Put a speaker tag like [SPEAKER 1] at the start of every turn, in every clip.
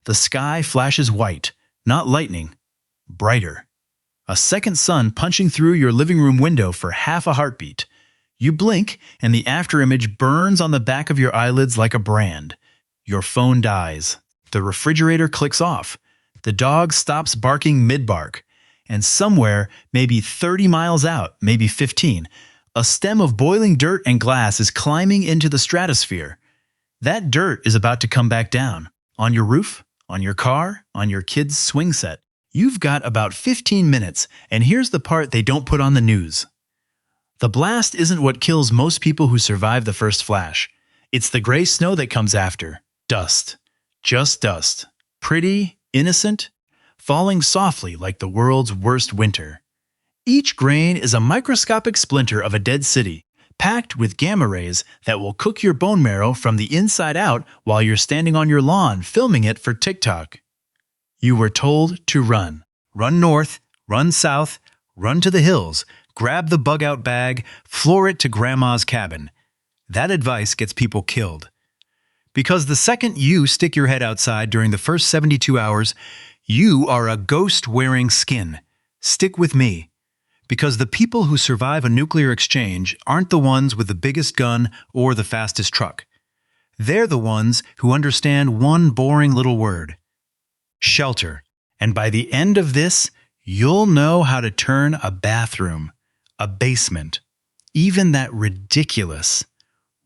[SPEAKER 1] The sky flashes white, not lightning, brighter. A second sun punching through your living room window for half a heartbeat. You blink, and the afterimage burns on the back of your eyelids like a brand. Your phone dies. The refrigerator clicks off. The dog stops barking mid-bark. And somewhere, maybe 30 miles out, maybe 15, a stem of boiling dirt and glass is climbing into the stratosphere. That dirt is about to come back down. On your roof, on your car, on your kid's swing set. You've got about 15 minutes, and here's the part they don't put on the news. The blast isn't what kills most people who survive the first flash. It's the gray snow that comes after. Dust. Just dust. Pretty, innocent, falling softly like the world's worst winter. Each grain is a microscopic splinter of a dead city, packed with gamma rays that will cook your bone marrow from the inside out while you're standing on your lawn filming it for TikTok. You were told to run. Run north, run south, run to the hills, grab the bug-out bag, floor it to grandma's cabin. That advice gets people killed. Because the second you stick your head outside during the first 72 hours, you are a ghost wearing skin. Stick with me. Because the people who survive a nuclear exchange aren't the ones with the biggest gun or the fastest truck. They're the ones who understand one boring little word. Shelter. And by the end of this, you'll know how to turn a bathroom, a basement, even that ridiculous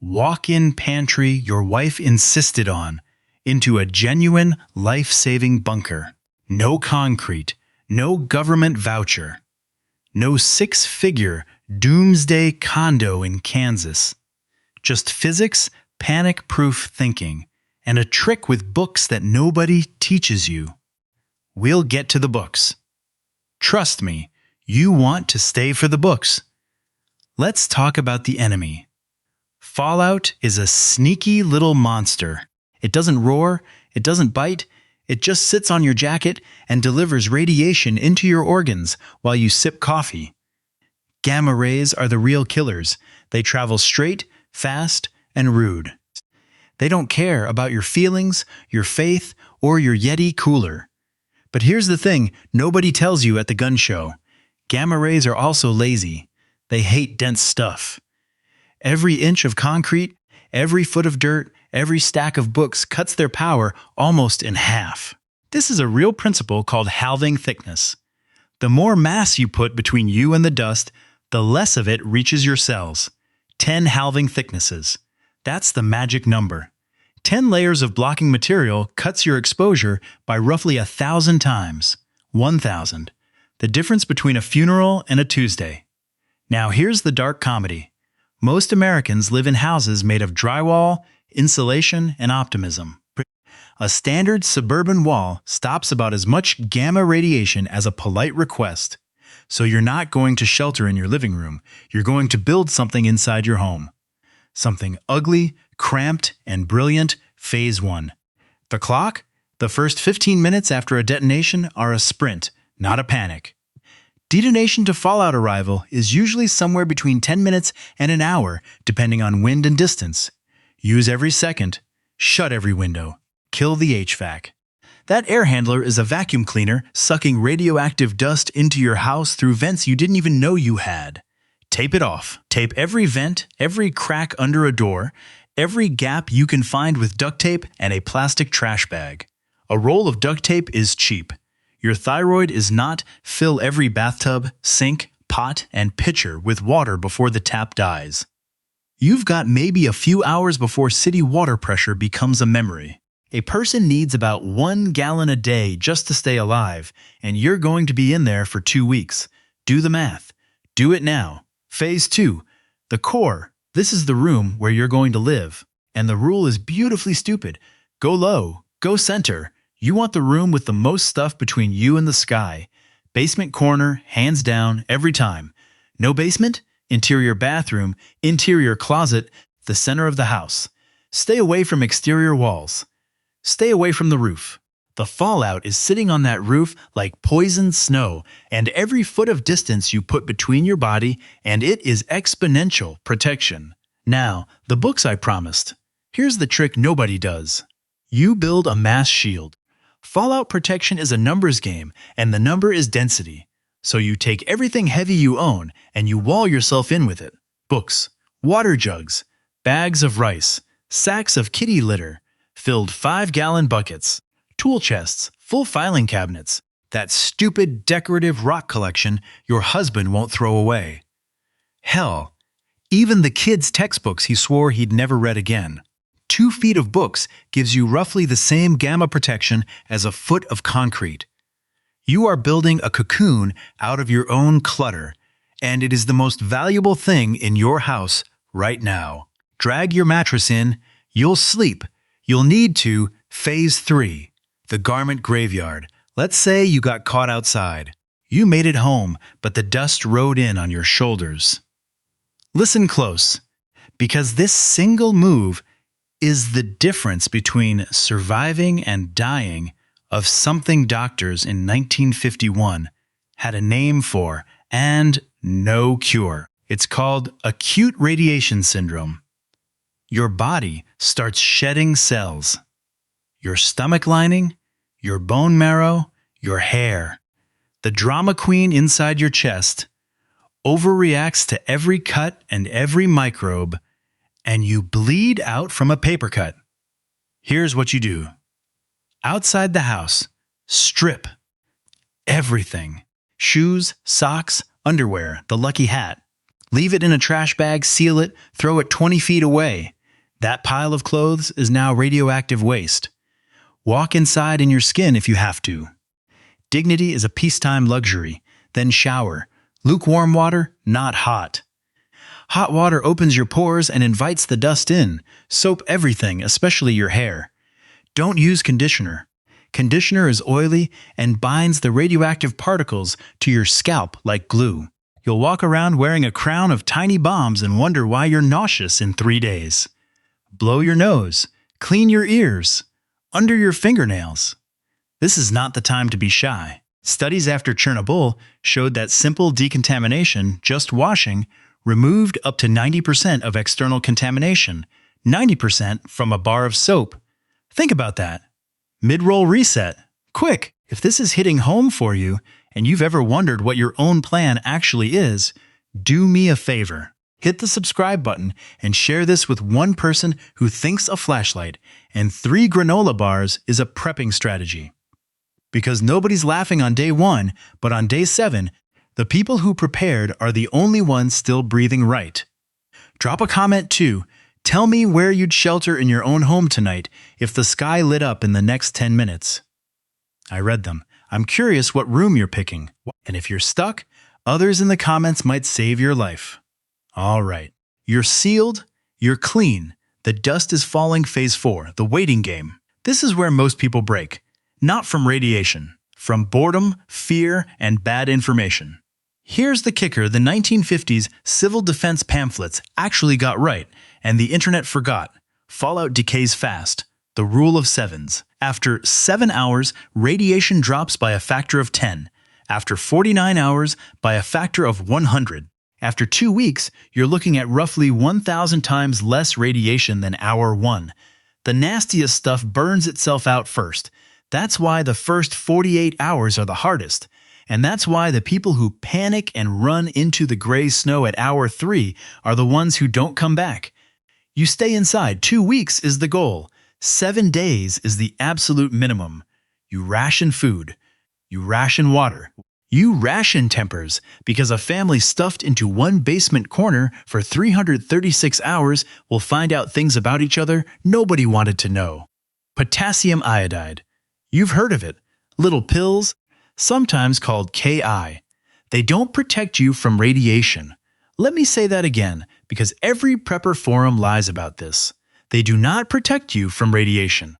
[SPEAKER 1] walk-in pantry your wife insisted on, into a genuine, life-saving bunker. No concrete, no government voucher, no six-figure doomsday condo in Kansas. Just physics, panic-proof thinking, and a trick with books that nobody teaches you. We'll get to the books. Trust me, you want to stay for the books. Let's talk about the enemy. Fallout is a sneaky little monster. It doesn't roar, it doesn't bite, it just sits on your jacket and delivers radiation into your organs while you sip coffee. Gamma rays are the real killers. They travel straight, fast, and rude. They don't care about your feelings, your faith, or your Yeti cooler. But here's the thing nobody tells you at the gun show. Gamma rays are also lazy. They hate dense stuff. Every inch of concrete, every foot of dirt, every stack of books cuts their power almost in half. This is a real principle called halving thickness. The more mass you put between you and the dust, the less of it reaches your cells. 10 halving thicknesses. That's the magic number. 10 layers of blocking material cuts your exposure by roughly 1,000 times. 1,000. The difference between a funeral and a Tuesday. Now here's the dark comedy. Most Americans live in houses made of drywall, insulation, and optimism. A standard suburban wall stops about as much gamma radiation as a polite request. So you're not going to shelter in your living room. You're going to build something inside your home. Something ugly, cramped, and brilliant, phase 1. The clock? The first 15 minutes after a detonation are a sprint, not a panic. Detonation to fallout arrival is usually somewhere between 10 minutes and an hour, depending on wind and distance. Use every second. Shut every window. Kill the HVAC. That air handler is a vacuum cleaner sucking radioactive dust into your house through vents you didn't even know you had. Tape it off. Tape every vent, every crack under a door, every gap you can find with duct tape and a plastic trash bag. A roll of duct tape is cheap. Your thyroid is not fill every bathtub, sink, pot, and pitcher with water before the tap dies. You've got maybe a few hours before city water pressure becomes a memory. A person needs about 1 gallon a day just to stay alive, and you're going to be in there for 2 weeks. Do the math. Do it now. Phase 2. The core. This is the room where you're going to live. And the rule is beautifully stupid. Go low. Go center. You want the room with the most stuff between you and the sky. Basement corner, hands down, every time. No basement? Interior bathroom, interior closet, the center of the house. Stay away from exterior walls. Stay away from the roof. The fallout is sitting on that roof like poisoned snow, and every foot of distance you put between your body, and it is exponential protection. Now, the books I promised. Here's the trick nobody does. You build a mass shield. Fallout protection is a numbers game, and the number is density. So you take everything heavy you own and you wall yourself in with it. Books, water jugs, bags of rice, sacks of kitty litter, filled 5-gallon buckets, tool chests, full filing cabinets, that stupid decorative rock collection your husband won't throw away. Hell, even the kids' textbooks he swore he'd never read again. 2 feet of books gives you roughly the same gamma protection as a foot of concrete. You are building a cocoon out of your own clutter, and it is the most valuable thing in your house right now. Drag your mattress in, you'll sleep. You'll need to. Phase 3. The garment graveyard. Let's say you got caught outside. You made it home, but the dust rode in on your shoulders. Listen close, because this single move is the difference between surviving and dying of something doctors in 1951 had a name for and no cure. It's called acute radiation syndrome. Your body starts shedding cells. Your stomach lining, your bone marrow, your hair. The drama queen inside your chest overreacts to every cut and every microbe, and you bleed out from a paper cut. Here's what you do. Outside the house, strip everything. Shoes, socks, underwear, the lucky hat. Leave it in a trash bag, seal it, throw it 20 feet away. That pile of clothes is now radioactive waste. Walk inside in your skin if you have to. Dignity is a peacetime luxury. Then shower. Lukewarm water, not hot. Hot water opens your pores and invites the dust in. Soap everything, especially your hair. Don't use conditioner. Conditioner is oily and binds the radioactive particles to your scalp like glue. You'll walk around wearing a crown of tiny bombs and wonder why you're nauseous in 3 days. Blow your nose. Clean your ears. Under your fingernails. This is not the time to be shy. Studies after Chernobyl showed that simple decontamination, just washing, removed up to 90% of external contamination, 90% from a bar of soap. Think about that. Mid-roll reset. Quick! If this is hitting home for you, and you've ever wondered what your own plan actually is, do me a favor. Hit the subscribe button and share this with one person who thinks a flashlight and 3 granola bars is a prepping strategy. Because nobody's laughing on day 1, but on day 7, the people who prepared are the only ones still breathing right. Drop a comment too. Tell me where you'd shelter in your own home tonight if the sky lit up in the next 10 minutes. I read them. I'm curious what room you're picking. And if you're stuck, others in the comments might save your life. All right. You're sealed. You're clean. The dust is falling. Phase 4, the waiting game. This is where most people break. Not from radiation, from boredom, fear, and bad information. Here's the kicker: the 1950s civil defense pamphlets actually got right, and the internet forgot. Fallout decays fast. The rule of 7s. After 7 hours, radiation drops by a factor of 10. After 49 hours, by a factor of 100. After 2 weeks, you're looking at roughly 1,000 times less radiation than hour 1. The nastiest stuff burns itself out first. That's why the first 48 hours are the hardest. And that's why the people who panic and run into the gray snow at hour 3 are the ones who don't come back. You stay inside. 2 weeks is the goal. 7 days is the absolute minimum. You ration food. You ration water. You ration tempers, because a family stuffed into one basement corner for 336 hours will find out things about each other nobody wanted to know. Potassium iodide. You've heard of it. Little pills, sometimes called Ki. They don't protect you from radiation. Let me say that again, because every prepper forum lies about this. They do not protect you from radiation.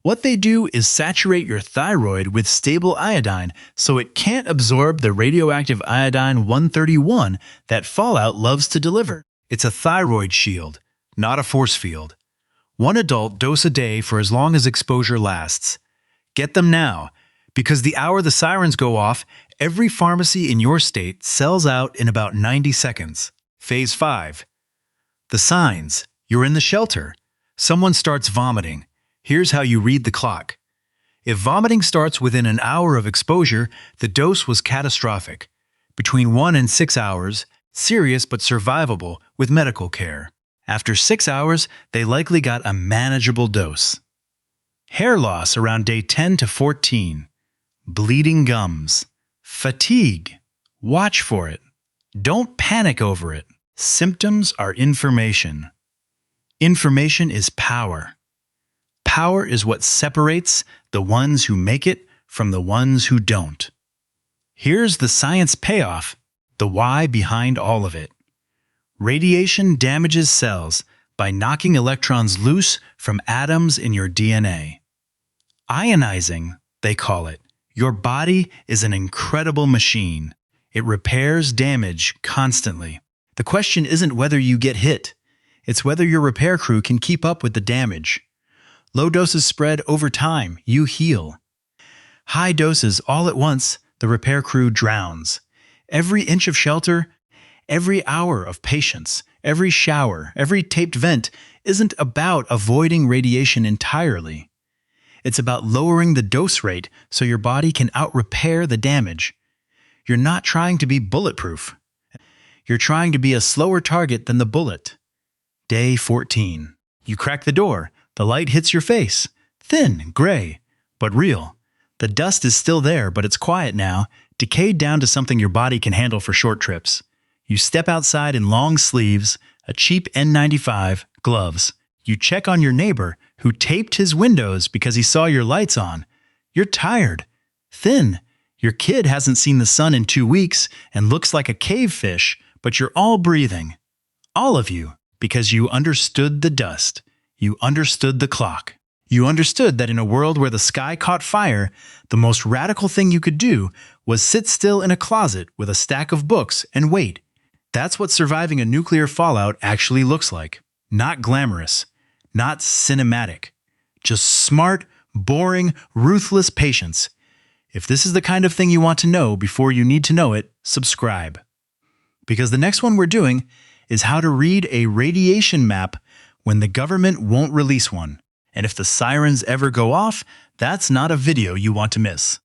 [SPEAKER 1] What they do is saturate your thyroid with stable iodine so it can't absorb the radioactive iodine 131 that Fallout loves to deliver. It's a thyroid shield, not a force field. 1 adult dose a day for as long as exposure lasts. Get them now, because the hour the sirens go off, every pharmacy in your state sells out in about 90 seconds. Phase 5. The signs. You're in the shelter. Someone starts vomiting. Here's how you read the clock. If vomiting starts within an hour of exposure, the dose was catastrophic. Between 1 and 6 hours, serious but survivable with medical care. After 6 hours, they likely got a manageable dose. Hair loss around day 10 to 14. Bleeding gums. Fatigue. Watch for it. Don't panic over it. Symptoms are information. Information is power. Power is what separates the ones who make it from the ones who don't. Here's the science payoff, the why behind all of it. Radiation damages cells by knocking electrons loose from atoms in your DNA. Ionizing, they call it. Your body is an incredible machine. It repairs damage constantly. The question isn't whether you get hit. It's whether your repair crew can keep up with the damage. Low doses spread over time, you heal. High doses all at once, the repair crew drowns. Every inch of shelter, every hour of patience, every shower, every taped vent isn't about avoiding radiation entirely. It's about lowering the dose rate so your body can out-repair the damage. You're not trying to be bulletproof. You're trying to be a slower target than the bullet. Day 14. You crack the door. The light hits your face. Thin, gray, but real. The dust is still there, but it's quiet now, decayed down to something your body can handle for short trips. You step outside in long sleeves, a cheap N95, gloves. You check on your neighbor who taped his windows because he saw your lights on. You're tired. Thin. Your kid hasn't seen the sun in 2 weeks and looks like a cave fish, but you're all breathing. All of you, because you understood the dust. You understood the clock. You understood that in a world where the sky caught fire, the most radical thing you could do was sit still in a closet with a stack of books and wait. That's what surviving a nuclear fallout actually looks like. Not glamorous, not cinematic. Just smart, boring, ruthless patience. If this is the kind of thing you want to know before you need to know it, subscribe. Because the next one we're doing is how to read a radiation map when the government won't release one. And if the sirens ever go off, that's not a video you want to miss.